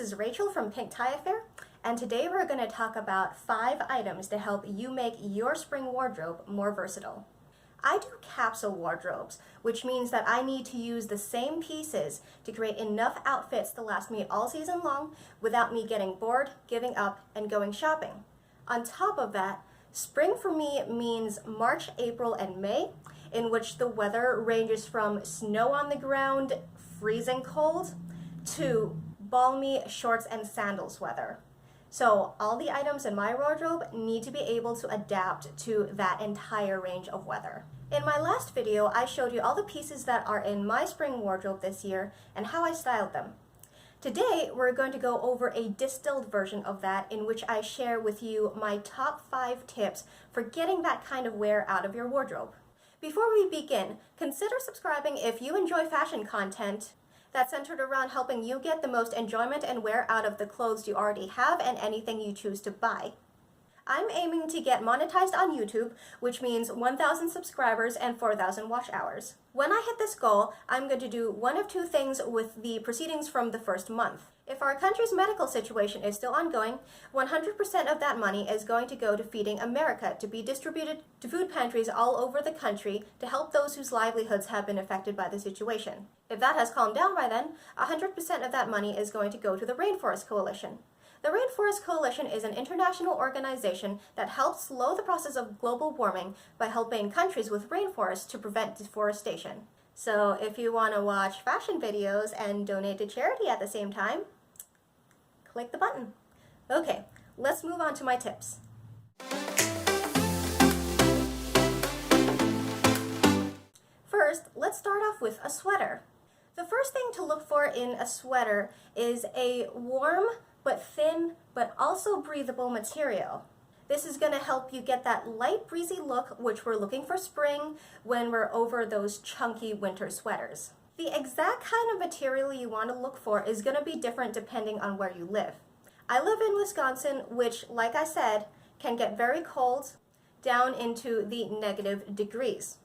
is Rachel from Pink Tie Affair, and today we're going to talk about 5 items to help you make your spring wardrobe more versatile. I do capsule wardrobes, which means that I need to use the same pieces to create enough outfits to last me all season long without me getting bored, giving up, and going shopping. On top of that, spring for me means March, April, and May, in which the weather ranges from snow on the ground, freezing cold, to balmy shorts and sandals weather. So all the items in my wardrobe need to be able to adapt to that entire range of weather. In my last video, I showed you all the pieces that are in my spring wardrobe this year and how I styled them. Today, we're going to go over a distilled version of that in which I share with you my top 5 tips for getting that kind of wear out of your wardrobe. Before we begin, consider subscribing if you enjoy fashion content that's centered around helping you get the most enjoyment and wear out of the clothes you already have and anything you choose to buy. I'm aiming to get monetized on YouTube, which means 1,000 subscribers and 4,000 watch hours. When I hit this goal, I'm going to do one of 2 things with the proceedings from the first month. If our country's medical situation is still ongoing, 100% of that money is going to go to Feeding America to be distributed to food pantries all over the country to help those whose livelihoods have been affected by the situation. If that has calmed down by then, 100% of that money is going to go to the Rainforest Coalition. The Rainforest Coalition is an international organization that helps slow the process of global warming by helping countries with rainforests to prevent deforestation. So if you want to watch fashion videos and donate to charity at the same time, click the button. Okay, let's move on to my tips. First, let's start off with a sweater. The first thing to look for in a sweater is a warm but thin but also breathable material. This is going to help you get that light breezy look which we're looking for spring when we're over those chunky winter sweaters. The exact kind of material you want to look for is going to be different depending on where you live. I live in Wisconsin, which, like I said, can get very cold down into the negative degrees.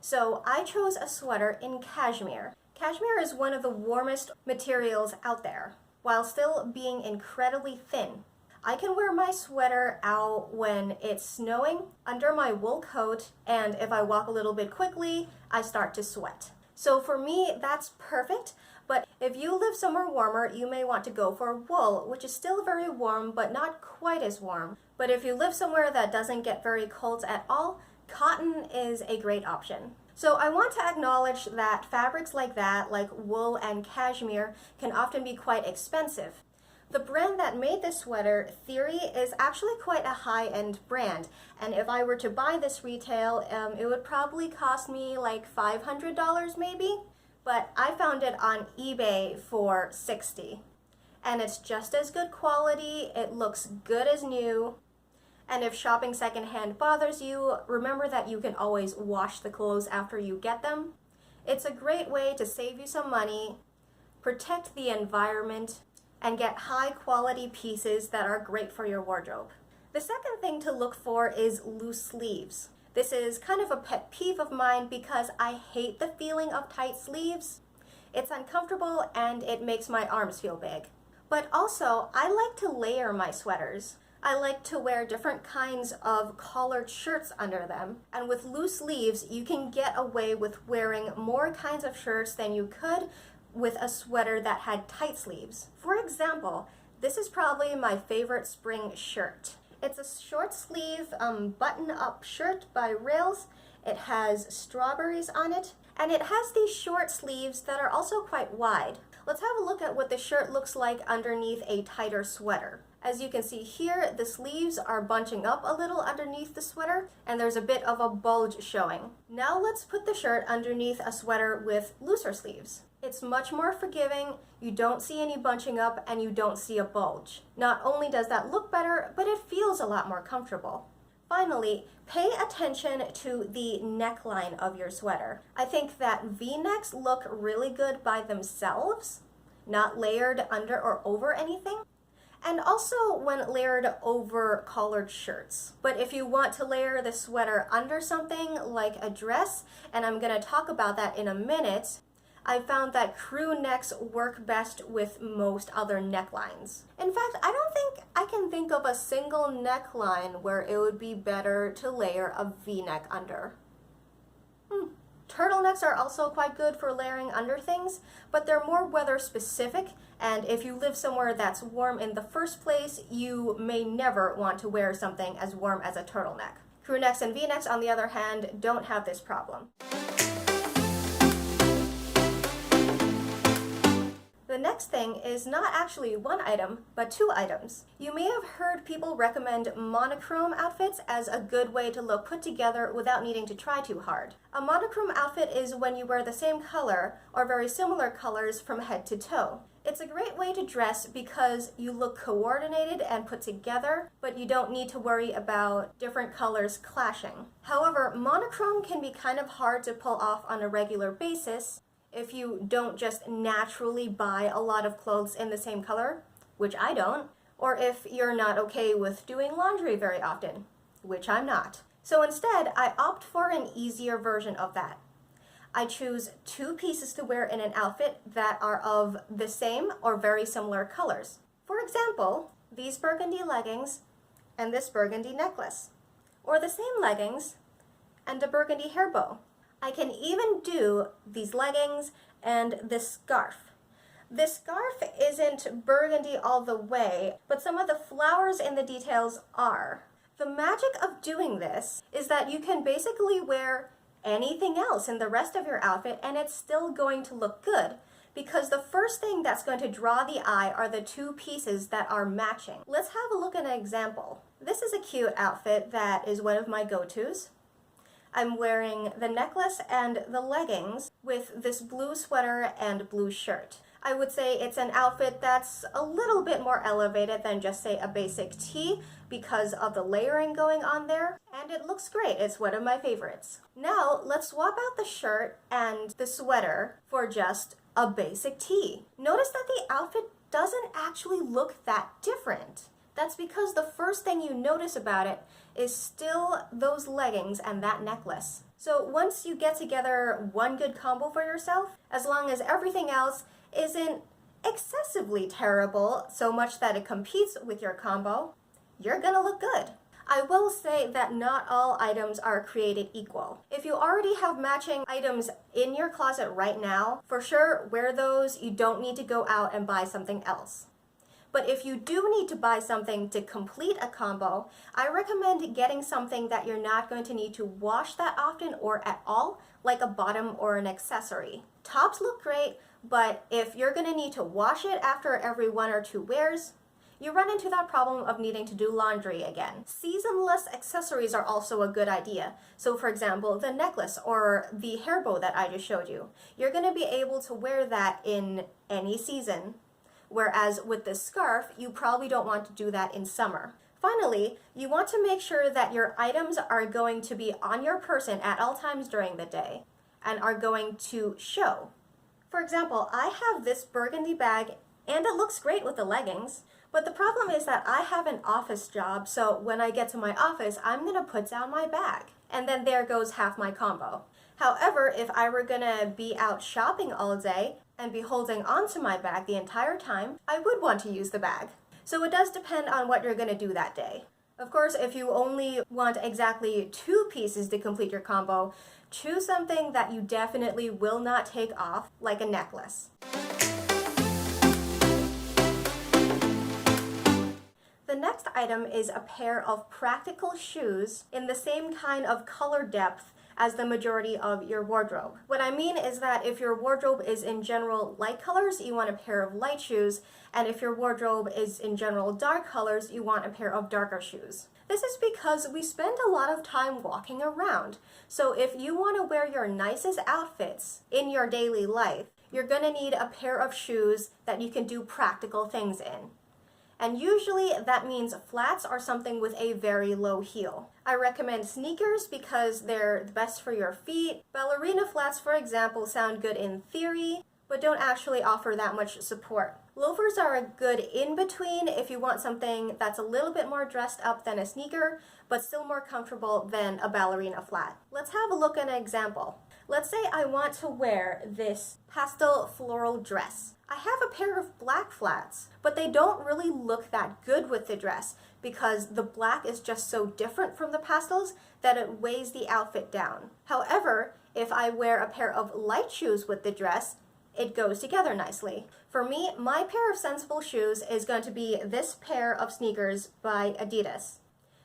So I chose a sweater in cashmere. Cashmere is one of the warmest materials out there, while still being incredibly thin. I can wear my sweater out when it's snowing, under my wool coat, and if I walk a little bit quickly, I start to sweat. So for me, that's perfect, but if you live somewhere warmer, you may want to go for wool, which is still very warm, but not quite as warm. But if you live somewhere that doesn't get very cold at all, cotton is a great option. So I want to acknowledge that fabrics like that, like wool and cashmere, can often be quite expensive. The brand that made this sweater, Theory, is actually quite a high-end brand, and if I were to buy this retail, it would probably cost me like $500 maybe, but I found it on eBay for $60. And it's just as good quality, it looks good as new, and if shopping secondhand bothers you, remember that you can always wash the clothes after you get them. It's a great way to save you some money, protect the environment, and get high quality pieces that are great for your wardrobe. The second thing to look for is loose sleeves. This is kind of a pet peeve of mine because I hate the feeling of tight sleeves. It's uncomfortable and it makes my arms feel big. But also, I like to layer my sweaters. I like to wear different kinds of collared shirts under them. And with loose sleeves, you can get away with wearing more kinds of shirts than you could with a sweater that had tight sleeves. For example, this is probably my favorite spring shirt. It's a short sleeve button-up shirt by Rails. It has strawberries on it, and it has these short sleeves that are also quite wide. Let's have a look at what the shirt looks like underneath a tighter sweater. As you can see here, the sleeves are bunching up a little underneath the sweater, and there's a bit of a bulge showing. Now let's put the shirt underneath a sweater with looser sleeves. It's much more forgiving, you don't see any bunching up, and you don't see a bulge. Not only does that look better, but it feels a lot more comfortable. Finally, pay attention to the neckline of your sweater. I think that V-necks look really good by themselves, not layered under or over anything. And also when layered over collared shirts. But if you want to layer the sweater under something like a dress, and I'm going to talk about that in a minute, I found that crew necks work best with most other necklines. In fact, I don't think I can think of a single neckline where it would be better to layer a V-neck under. Turtlenecks are also quite good for layering under things, but they're more weather specific, and if you live somewhere that's warm in the first place, you may never want to wear something as warm as a turtleneck. Crew necks and V-necks, on the other hand, don't have this problem. The next thing is not actually one item, but two items. You may have heard people recommend monochrome outfits as a good way to look put together without needing to try too hard. A monochrome outfit is when you wear the same color or very similar colors from head to toe. It's a great way to dress because you look coordinated and put together, but you don't need to worry about different colors clashing. However, monochrome can be kind of hard to pull off on a regular basis if you don't just naturally buy a lot of clothes in the same color, which I don't, or if you're not okay with doing laundry very often, which I'm not. So instead, I opt for an easier version of that. I choose two pieces to wear in an outfit that are of the same or very similar colors. For example, these burgundy leggings and this burgundy necklace, or the same leggings and a burgundy hair bow. I can even do these leggings and this scarf. This scarf isn't burgundy all the way, but some of the flowers in the details are. The magic of doing this is that you can basically wear anything else in the rest of your outfit and it's still going to look good, because the first thing that's going to draw the eye are the two pieces that are matching. Let's have a look at an example. This is a cute outfit that is one of my go-tos. I'm wearing the necklace and the leggings with this blue sweater and blue shirt. I would say it's an outfit that's a little bit more elevated than just, say, a basic tee because of the layering going on there, and it looks great. It's one of my favorites. Now, let's swap out the shirt and the sweater for just a basic tee. Notice that the outfit doesn't actually look that different. That's because the first thing you notice about it is still those leggings and that necklace. So once you get together one good combo for yourself, as long as everything else isn't excessively terrible so much that it competes with your combo, you're gonna look good. I will say that not all items are created equal. If you already have matching items in your closet right now, for sure wear those. You don't need to go out and buy something else. But if you do need to buy something to complete a combo, I recommend getting something that you're not going to need to wash that often or at all, like a bottom or an accessory. Tops look great, but if you're going to need to wash it after every one or two wears, you run into that problem of needing to do laundry again. Seasonless accessories are also a good idea. So for example, the necklace or the hair bow that I just showed you, you're going to be able to wear that in any season. Whereas with this scarf, you probably don't want to do that in summer. Finally, you want to make sure that your items are going to be on your person at all times during the day and are going to show. For example, I have this burgundy bag and it looks great with the leggings, but the problem is that I have an office job, so when I get to my office, I'm gonna put down my bag. And then there goes half my combo. However, if I were gonna be out shopping all day and be holding onto my bag the entire time, I would want to use the bag. So it does depend on what you're gonna do that day. Of course, if you only want exactly two pieces to complete your combo, choose something that you definitely will not take off, like a necklace. The next item is a pair of practical shoes in the same kind of color depth as the majority of your wardrobe. What I mean is that if your wardrobe is in general light colors, you want a pair of light shoes, and if your wardrobe is in general dark colors, you want a pair of darker shoes. This is because we spend a lot of time walking around. So if you want to wear your nicest outfits in your daily life, you're going to need a pair of shoes that you can do practical things in. And usually that means flats or something with a very low heel. I recommend sneakers because they're the best for your feet. Ballerina flats, for example, sound good in theory, but don't actually offer that much support. Loafers are a good in-between if you want something that's a little bit more dressed up than a sneaker, but still more comfortable than a ballerina flat. Let's have a look at an example. Let's say I want to wear this pastel floral dress. I have a pair of black flats, but they don't really look that good with the dress because the black is just so different from the pastels that it weighs the outfit down. However, if I wear a pair of light shoes with the dress, it goes together nicely. For me, my pair of sensible shoes is going to be this pair of sneakers by Adidas.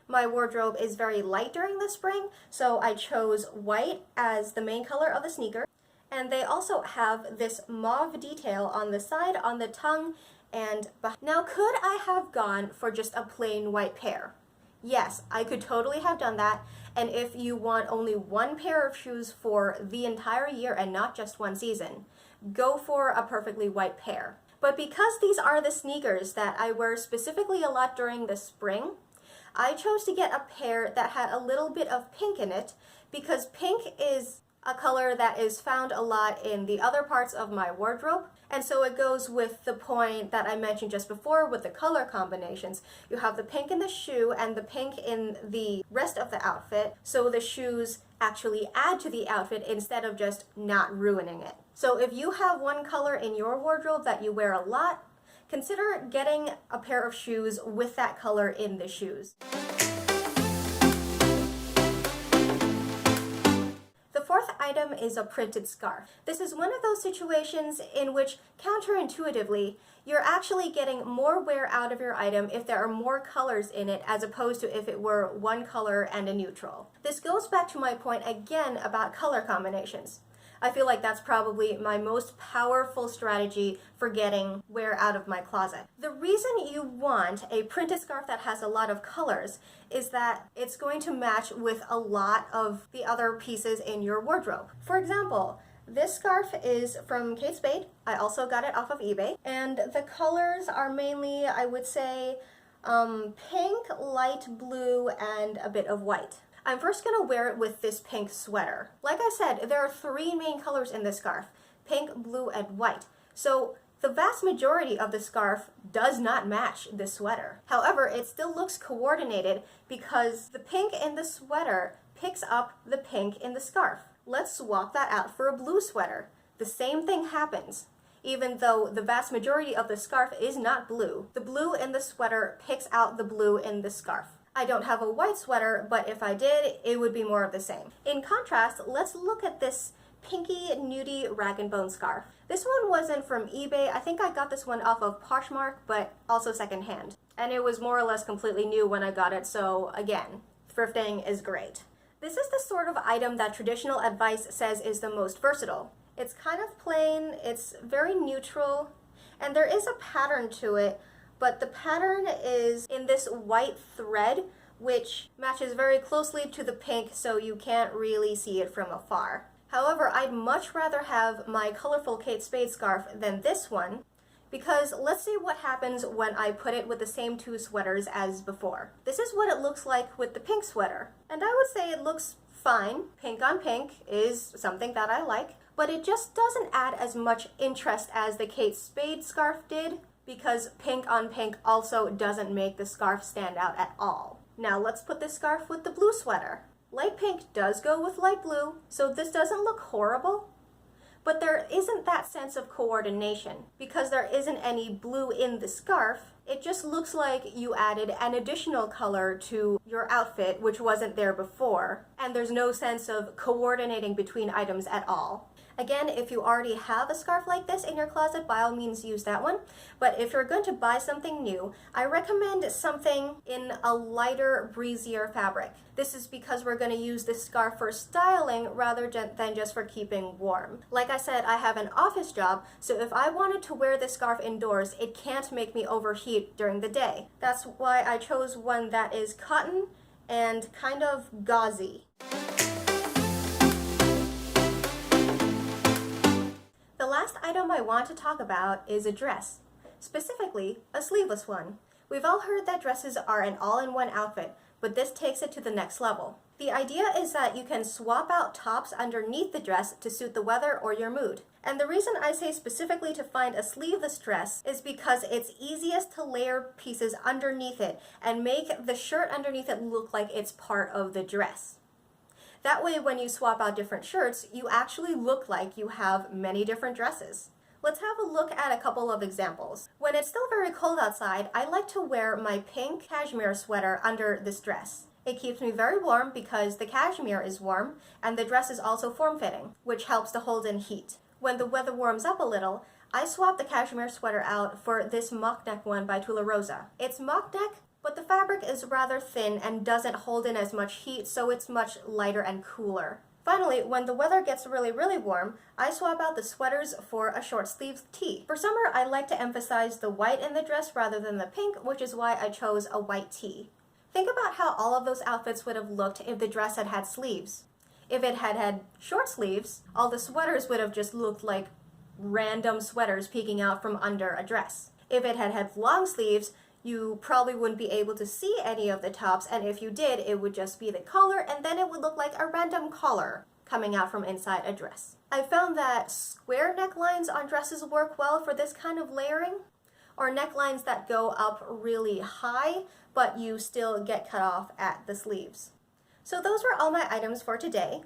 My wardrobe is very light during the spring, so I chose white as the main color of the sneaker. And they also have this mauve detail on the side, on the tongue, and behind. Now, could I have gone for just a plain white pair? Yes, I could totally have done that. And if you want only one pair of shoes for the entire year and not just one season, go for a perfectly white pair. But because these are the sneakers that I wear specifically a lot during the spring, I chose to get a pair that had a little bit of pink in it because pink is a color that is found a lot in the other parts of my wardrobe. And so it goes with the point that I mentioned just before with the color combinations. You have the pink in the shoe and the pink in the rest of the outfit, so the shoes actually add to the outfit instead of just not ruining it. So if you have one color in your wardrobe that you wear a lot, consider getting a pair of shoes with that color in the shoes. The fourth item is a printed scarf. This is one of those situations in which, counterintuitively, you're actually getting more wear out of your item if there are more colors in it as opposed to if it were one color and a neutral. This goes back to my point again about color combinations. I feel like that's probably my most powerful strategy for getting wear out of my closet. The reason you want a printed scarf that has a lot of colors is that it's going to match with a lot of the other pieces in your wardrobe. For example, this scarf is from Kate Spade. I also got it off of eBay. And the colors are mainly, I would say, pink, light blue, and a bit of white. I'm first going to wear it with this pink sweater. Like I said, there are three main colors in this scarf: pink, blue, and white. So the vast majority of the scarf does not match this sweater. However, it still looks coordinated because the pink in the sweater picks up the pink in the scarf. Let's swap that out for a blue sweater. The same thing happens. Even though the vast majority of the scarf is not blue, the blue in the sweater picks out the blue in the scarf. I don't have a white sweater, but if I did, it would be more of the same. In contrast, let's look at this pinky nudie rag and bone scarf. This one wasn't from eBay. I think I got this one off of Poshmark, but also secondhand. And it was more or less completely new when I got it, so again, thrifting is great. This is the sort of item that traditional advice says is the most versatile. It's kind of plain, it's very neutral, and there is a pattern to it, but the pattern is in this white thread, which matches very closely to the pink, so you can't really see it from afar. However, I'd much rather have my colorful Kate Spade scarf than this one, because let's see what happens when I put it with the same two sweaters as before. This is what it looks like with the pink sweater, and I would say it looks fine. Pink on pink is something that I like, but it just doesn't add as much interest as the Kate Spade scarf did, because pink on pink also doesn't make the scarf stand out at all. Now let's put this scarf with the blue sweater. Light pink does go with light blue, so this doesn't look horrible, but there isn't that sense of coordination. Because there isn't any blue in the scarf, it just looks like you added an additional color to your outfit which wasn't there before, and there's no sense of coordinating between items at all. Again, if you already have a scarf like this in your closet, by all means use that one. But if you're going to buy something new, I recommend something in a lighter, breezier fabric. This is because we're going to use this scarf for styling rather than just for keeping warm. Like I said, I have an office job, so if I wanted to wear this scarf indoors, it can't make me overheat during the day. That's why I chose one that is cotton and kind of gauzy. The last item I want to talk about is a dress, specifically a sleeveless one. We've all heard that dresses are an all-in-one outfit, but this takes it to the next level. The idea is that you can swap out tops underneath the dress to suit the weather or your mood. And the reason I say specifically to find a sleeveless dress is because it's easiest to layer pieces underneath it and make the shirt underneath it look like it's part of the dress. That way, when you swap out different shirts, you actually look like you have many different dresses. Let's have a look at a couple of examples. When it's still very cold outside, I like to wear my pink cashmere sweater under this dress. It keeps me very warm because the cashmere is warm and the dress is also form-fitting, which helps to hold in heat. When the weather warms up a little, I swap the cashmere sweater out for this mock neck one by Tula Rosa. It's mock neck, but the fabric is rather thin and doesn't hold in as much heat, so it's much lighter and cooler. Finally, when the weather gets really warm, I swap out the sweaters for a short sleeve tee. For summer, I like to emphasize the white in the dress rather than the pink, which is why I chose a white tee. Think about how all of those outfits would have looked if the dress had had sleeves. If it had had short sleeves, all the sweaters would have just looked like random sweaters peeking out from under a dress. If it had had long sleeves, you probably wouldn't be able to see any of the tops, and if you did, it would just be the collar, and then it would look like a random collar coming out from inside a dress. I found that square necklines on dresses work well for this kind of layering, or necklines that go up really high, but you still get cut off at the sleeves. So those were all my items for today.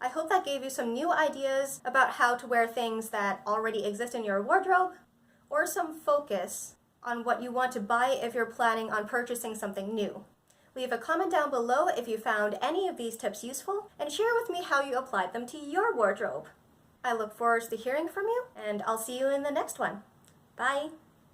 I hope that gave you some new ideas about how to wear things that already exist in your wardrobe, or some focus on what you want to buy if you're planning on purchasing something new. Leave a comment down below if you found any of these tips useful, and share with me how you applied them to your wardrobe. I look forward to hearing from you, and I'll see you in the next one. Bye!